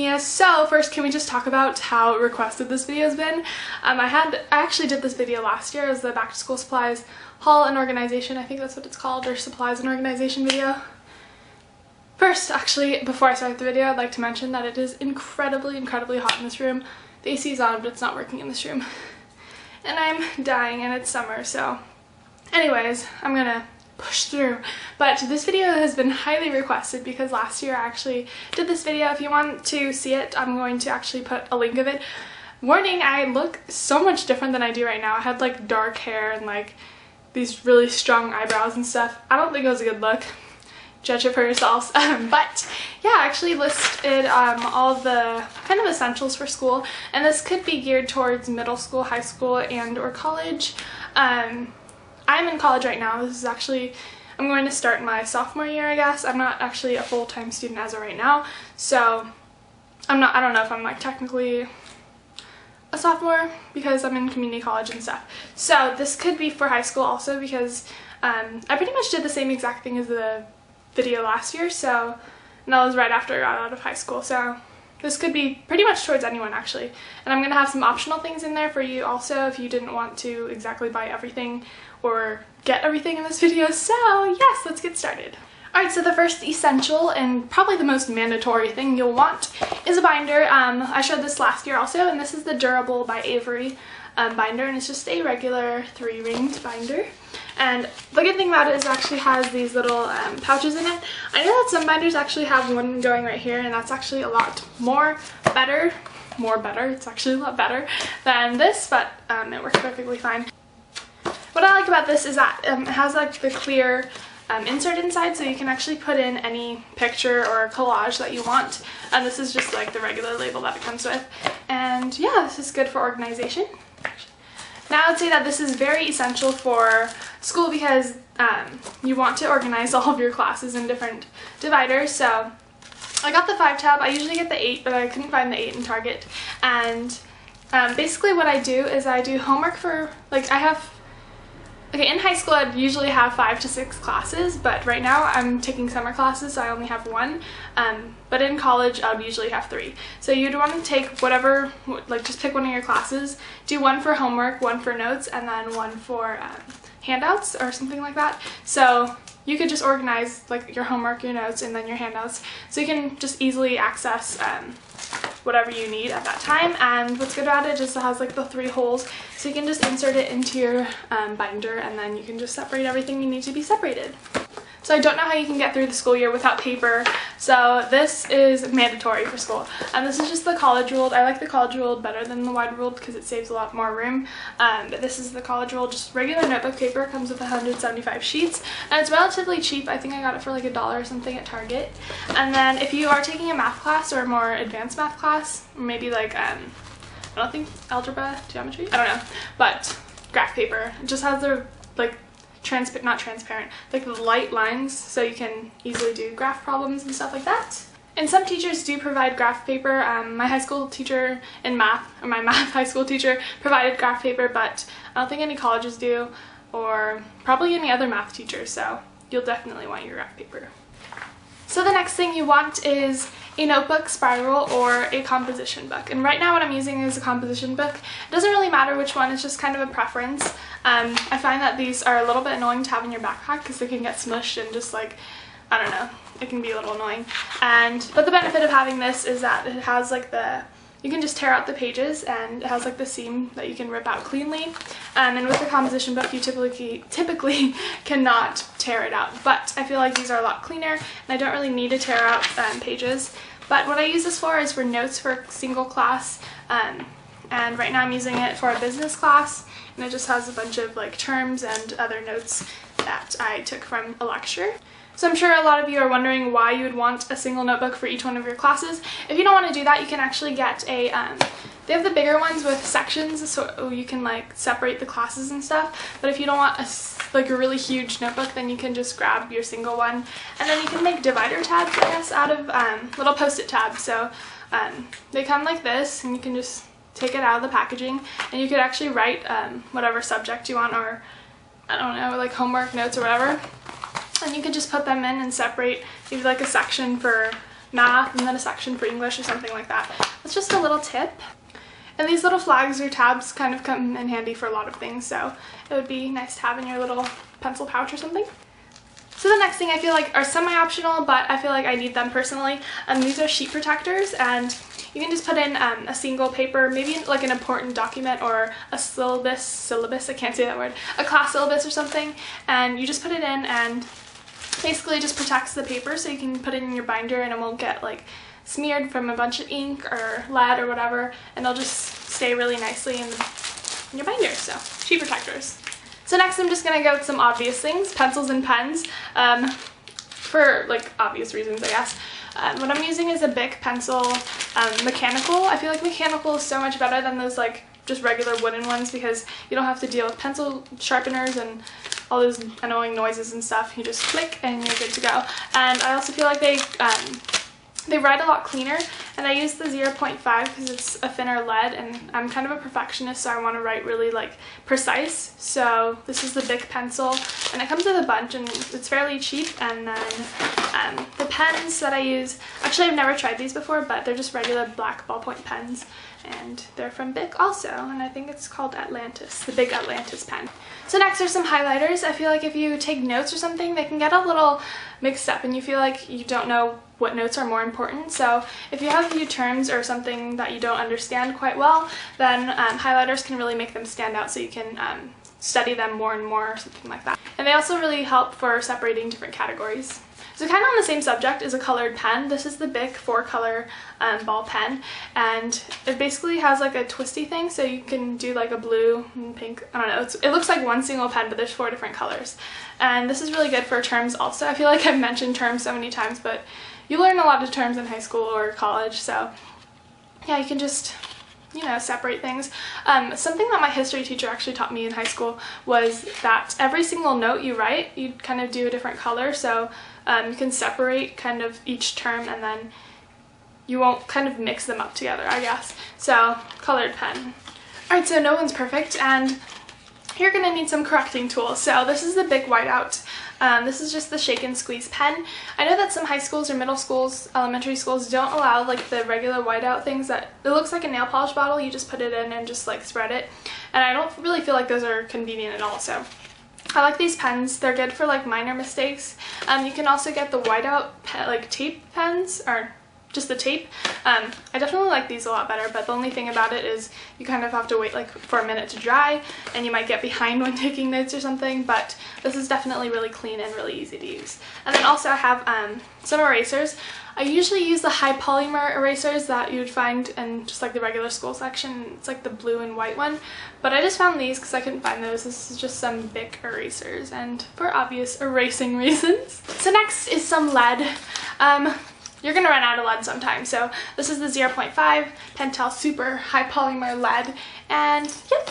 Mia. So first, can we just talk about how requested this video has been? I actually did this video last year. It was the back to school supplies haul and organization. I think that's what it's called, or supplies and organization video. First, actually, before I start the video, I'd like to mention that it is incredibly hot in this room. The AC is on, but it's not working in this room. And I'm dying, and it's summer, so anyways, I'm gonna push through. But this video has been highly requested because last year I actually did this video. If you want to see it, I'm going to actually put a link of it. Warning, I look so much different than I do right now. I had like dark hair and like these really strong eyebrows and stuff. I don't think it was a good look. Judge it for yourselves. But yeah, I actually listed all the kind of essentials for school, and this could be geared towards middle school, high school, and or college. I'm in college right now. This is actually, I'm going to start my sophomore year, I guess. I'm not actually a full-time student as of right now, so I don't know if I'm like technically a sophomore because I'm in community college and stuff. So this could be for high school also because I pretty much did the same exact thing as the video last year, so, and that was right after I got out of high school, so this could be pretty much towards anyone actually. And I'm going to have some optional things in there for you also if you didn't want to exactly buy everything or get everything in this video. So yes, let's get started. Alright, so the first essential and probably the most mandatory thing you'll want is a binder. I showed this last year also, and this is the Durable by Avery binder, and it's just a regular 3-ringed binder. And the good thing about it is it actually has these little pouches in it. I know that some binders actually have one going right here, and that's actually a lot better, it's actually a lot better than this, but it works perfectly fine. What I like about this is that it has like the clear insert inside, so you can actually put in any picture or collage that you want. And this is just like the regular label that it comes with. And yeah, this is good for organization. Now I would say that this is very essential for school because you want to organize all of your classes in different dividers. So I got the 5 tab. I usually get the 8, but I couldn't find the 8 in Target. And basically what I do is I do homework for, like, in high school I'd usually have 5 to 6 classes, but right now I'm taking summer classes, so I only have 1. But in college I would usually have 3. So you'd want to take whatever, like just pick one of your classes, do 1 for homework, 1 for notes, and then 1 for handouts or something like that. So you could just organize like your homework, your notes, and then your handouts, so you can just easily access whatever you need at that time. And what's good about it is it has like the 3 holes, so you can just insert it into your binder, and then you can just separate everything you need to be separated. So I don't know how you can get through the school year without paper, so this is mandatory for school. And this is just the college ruled. I like the college ruled better than the wide ruled because it saves a lot more room. But this is the college ruled, just regular notebook paper. It comes with 175 sheets, and it's relatively cheap. I think I got it for like $1 or something at Target. And then if you are taking a math class or a more advanced math class, or maybe like I don't think algebra, geometry, I don't know, but graph paper, it just has the like not transparent, like the light lines, so you can easily do graph problems and stuff like that. And some teachers do provide graph paper. My high school teacher in math, or my math high school teacher, provided graph paper, but I don't think any colleges do, or probably any other math teachers, so you'll definitely want your graph paper. So the next thing you want is a notebook, spiral, or a composition book. And right now what I'm using is a composition book. It doesn't really matter which one, it's just kind of a preference. I find that these are a little bit annoying to have in your backpack because they can get smushed and just like, I don't know, it can be a little annoying. But the benefit of having this is that it has like you can just tear out the pages, and it has like the seam that you can rip out cleanly. And with the composition book you typically cannot tear it out. But I feel like these are a lot cleaner, and I don't really need to tear out pages. But what I use this for is for notes for a single class. And right now I'm using it for a business class, and it just has a bunch of like terms and other notes that I took from a lecture. So I'm sure a lot of you are wondering why you would want a single notebook for each one of your classes. If you don't want to do that, you can actually get a, they have the bigger ones with sections, so you can like separate the classes and stuff. But if you don't want a really huge notebook, then you can just grab your single one. And then you can make divider tabs, I guess, out of little post-it tabs. So they come like this, and you can just take it out of the packaging, and you could actually write whatever subject you want, or I don't know, like homework, notes, or whatever. And you could just put them in and separate maybe like a section for math and then a section for English or something like that. That's just a little tip. And these little flags or tabs kind of come in handy for a lot of things, so it would be nice to have in your little pencil pouch or something. So the next thing I feel like are semi-optional, but I feel like I need them personally. These are sheet protectors, and you can just put in a single paper, maybe like an important document or a syllabus, I can't say that word, a class syllabus or something, and you just put it in and basically just protects the paper, so you can put it in your binder and it won't get like smeared from a bunch of ink or lead or whatever, and they'll just stay really nicely in your binder. So sheet protectors. So next I'm just going to go with some obvious things, pencils and pens, for like obvious reasons I guess. What I'm using is a Bic pencil mechanical. I feel like mechanical is so much better than those like just regular wooden ones because you don't have to deal with pencil sharpeners and all those annoying noises and stuff. You just click and you're good to go. And I also feel like they write a lot cleaner, and I use the 0.5 because it's a thinner lead, and I'm kind of a perfectionist, so I want to write really like precise. So this is the Bic pencil, and it comes with a bunch, and it's fairly cheap. And then the pens that I use, actually I've never tried these before, but they're just regular black ballpoint pens, and they're from Bic also, and I think it's called Atlantis, the Big Atlantis pen. So next are some highlighters. I feel like if you take notes or something, they can get a little mixed up and you feel like you don't know what notes are more important. So if you have a few terms or something that you don't understand quite well, then highlighters can really make them stand out, so you can study them more and more or something like that. And they also really help for separating different categories. So kind of on the same subject is a colored pen. This is the Bic 4-color ball pen, and it basically has like a twisty thing, so you can do like a blue and pink, I don't know, it looks like one single pen, but there's 4 different colors. And this is really good for terms also. I feel like I've mentioned terms so many times, but you learn a lot of terms in high school or college, so yeah, you can just, you know, separate things. Something that my history teacher actually taught me in high school was that every single note you write, you kind of do a different color, so you can separate kind of each term and then you won't kind of mix them up together, I guess. So, colored pen. Alright, so no one's perfect, and you're going to need some correcting tools. So this is the Bic Whiteout. This is just the shake and squeeze pen. I know that some high schools or middle schools, elementary schools don't allow like the regular whiteout things that it looks like a nail polish bottle. You just put it in and just like spread it. And I don't really feel like those are convenient at all. So I like these pens. They're good for like minor mistakes. You can also get the whiteout like tape pens, or just the tape. I definitely like these a lot better, but the only thing about it is you kind of have to wait like for a minute to dry, and you might get behind when taking notes or something, but this is definitely really clean and really easy to use. And then also I have some erasers. I usually use the high polymer erasers that you would find in just like the regular school section. It's like the blue and white one, but I just found these because I couldn't find those. This is just some Bic erasers, and for obvious erasing reasons. So next is some lead. You're going to run out of lead sometime, so this is the 0.5 Pentel Super High Polymer Lead, and yep.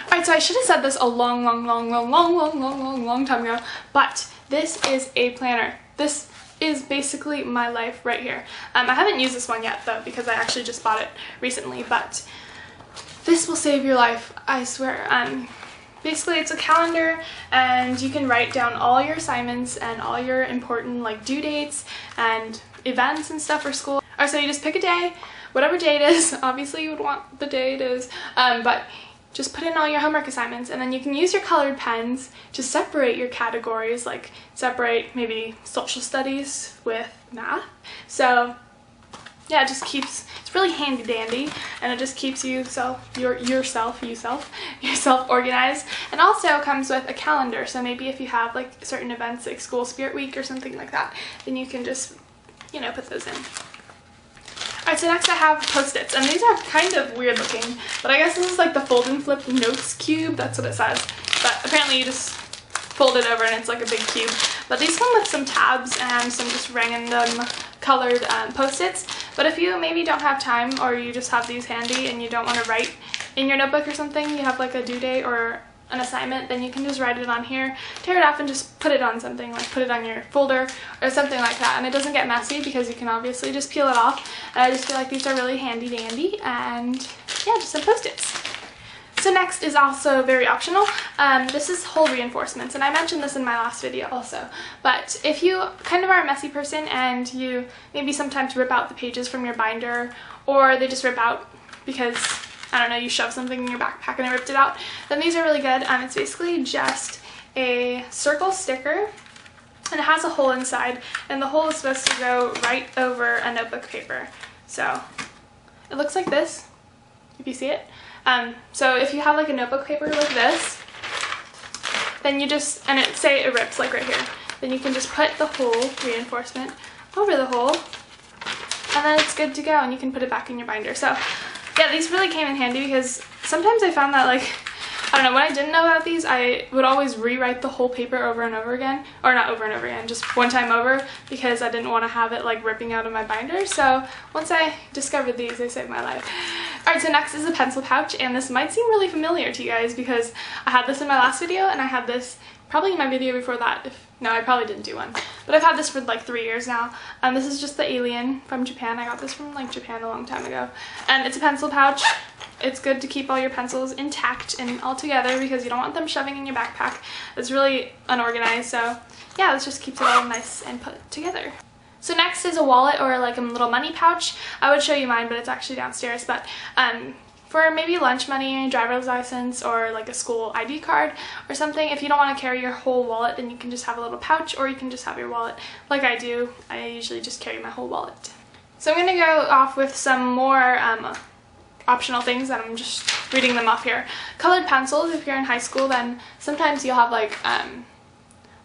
Alright, so I should have said this a long time ago, but this is a planner. This is basically my life right here. I haven't used this one yet though, because I actually just bought it recently, but this will save your life, I swear. Basically it's a calendar, and you can write down all your assignments and all your important like due dates and events and stuff for school. Or so you just pick a day, whatever day it is. Obviously you would want the day it is, but just put in all your homework assignments, and then you can use your colored pens to separate your categories, like separate maybe social studies with math. So yeah, it just keeps, it's really handy dandy, and it just keeps you yourself organized. And also comes with a calendar, so maybe if you have like certain events like School Spirit Week or something like that, then you can just, you know, put those in. Alright, so next I have Post-its, and these are kind of weird looking, but I guess this is like the fold and flip notes cube, that's what it says. But apparently you just fold it over and it's like a big cube. But these come with some tabs and some just random colored Post-its. But if you maybe don't have time, or you just have these handy and you don't want to write in your notebook or something, you have like a due date or an assignment, then you can just write it on here, tear it off, and just put it on something, like put it on your folder or something like that, and it doesn't get messy because you can obviously just peel it off. And I just feel like these are really handy dandy, and yeah, just some Post-its. So next is also very optional. This is hole reinforcements, and I mentioned this in my last video also. But if you kind of are a messy person and you maybe sometimes rip out the pages from your binder, or they just rip out because, I don't know, you shoved something in your backpack and it ripped it out, then these are really good. It's basically just a circle sticker, and it has a hole inside, and the hole is supposed to go right over a notebook paper. So it looks like this, if you see it. So if you have like a notebook paper like this, then you just, and say it rips like right here, then you can just put the hole reinforcement over the hole, and then it's good to go, and you can put it back in your binder. So yeah, these really came in handy because sometimes I found that, like, I don't know, when I didn't know about these, I would always rewrite the whole paper over and over again, or not over and over again, just one time over, because I didn't want to have it like ripping out of my binder. So once I discovered these, they saved my life. Alright, so next is a pencil pouch, and this might seem really familiar to you guys because I had this in my last video, and I had this probably in my video before that. No, I probably didn't do one, but I've had this for like 3 years now. This is just the Alien from Japan. I got this from like Japan a long time ago, and it's a pencil pouch. It's good to keep all your pencils intact and all together because you don't want them shoving in your backpack. It's really unorganized, so yeah, this just keeps it all nice and put together. So next is a wallet, or like a little money pouch. I would show you mine, but it's actually downstairs. But for maybe lunch money, driver's license, or like a school ID card or something, if you don't want to carry your whole wallet, then you can just have a little pouch, or you can just have your wallet like I do. I usually just carry my whole wallet. So I'm going to go off with some more optional things, and I'm just reading them off here. Colored pencils. If you're in high school, then sometimes you'll have like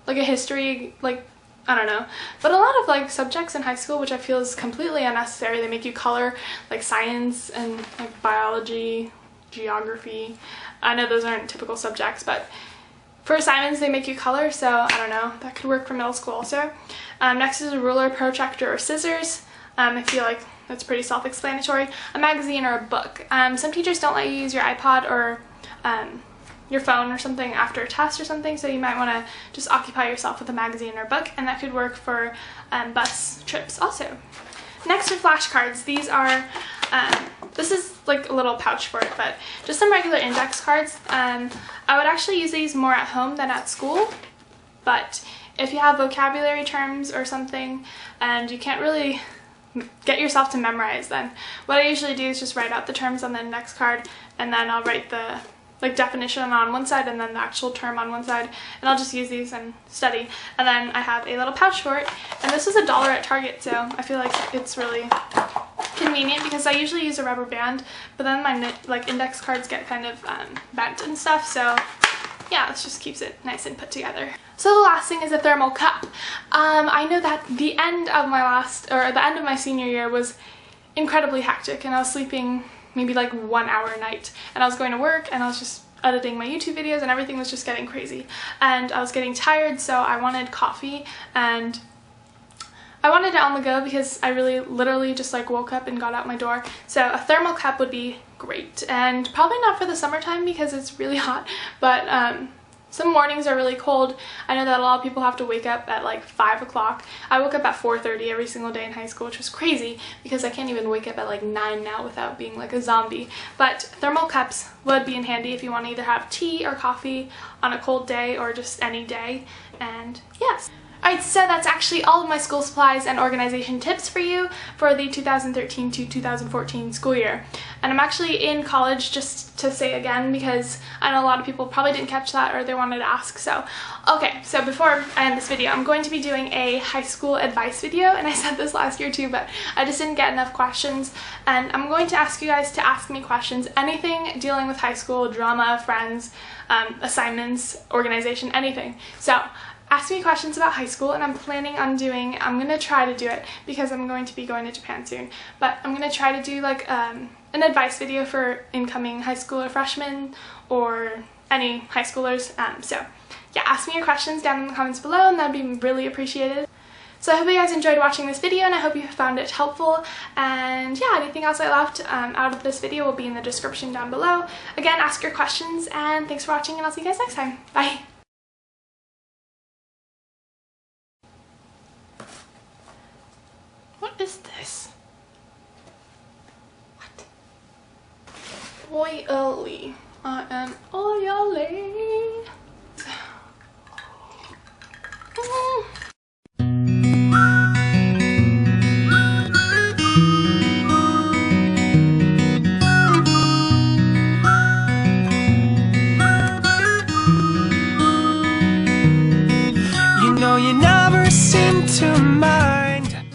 a history, like, I don't know, but a lot of like subjects in high school, which I feel is completely unnecessary. They make you color like science and like biology, geography. I know those aren't typical subjects, but for assignments they make you color, so I don't know, that could work for middle school also. Next is a ruler, protractor, or scissors. I feel like that's pretty self-explanatory. A magazine or a book. Some teachers don't let you use your iPod or your phone or something after a test or something, so you might want to just occupy yourself with a magazine or book, and that could work for bus trips also. Next are flashcards. These are, this is like a little pouch for it, but just some regular index cards. I would actually use these more at home than at school, but if you have vocabulary terms or something and you can't really get yourself to memorize, then what I usually do is just write out the terms on the index card, and then I'll write the definition on one side and then the actual term on one side, and I'll just use these and study. And then I have a little pouch for it, and this was $1 at Target, so I feel like it's really convenient because I usually use a rubber band, but then my like index cards get kind of bent and stuff, so yeah, this just keeps it nice and put together. So the last thing is a thermal cup. I know that the end of my senior year was incredibly hectic, and I was sleeping maybe like 1 hour a night, and I was going to work, and I was just editing my YouTube videos, and everything was just getting crazy, and I was getting tired, so I wanted coffee, and I wanted it on the go because I really literally just like woke up and got out my door. So a thermal cup would be great, and probably not for the summertime because it's really hot, but some mornings are really cold. I know that a lot of people have to wake up at like 5 o'clock. I woke up at 4:30 every single day in high school, which was crazy because I can't even wake up at like 9 now without being like a zombie. But thermal cups would be in handy if you want to either have tea or coffee on a cold day or just any day. And yes. Alright, so that's actually all of my school supplies and organization tips for you for the 2013 to 2014 school year. And I'm actually in college, just to say again, because I know a lot of people probably didn't catch that or they wanted to ask. So, okay, so before I end this video, I'm going to be doing a high school advice video, and I said this last year too, but I just didn't get enough questions. And I'm going to ask you guys to ask me questions, anything dealing with high school, drama, friends, assignments, organization, anything. So, ask me questions about high school, and I'm going to try to do it because I'm going to be going to Japan soon, but I'm going to try to do like an advice video for incoming high school or freshmen or any high schoolers. So yeah, ask me your questions down in the comments below, and that'd be really appreciated. So I hope you guys enjoyed watching this video, and I hope you found it helpful, and yeah, anything else I left out of this video will be in the description down below. Again, ask your questions, and thanks for watching, and I'll see you guys next time. Bye! What is this? What? Oily. and oily. You know you never seem to mind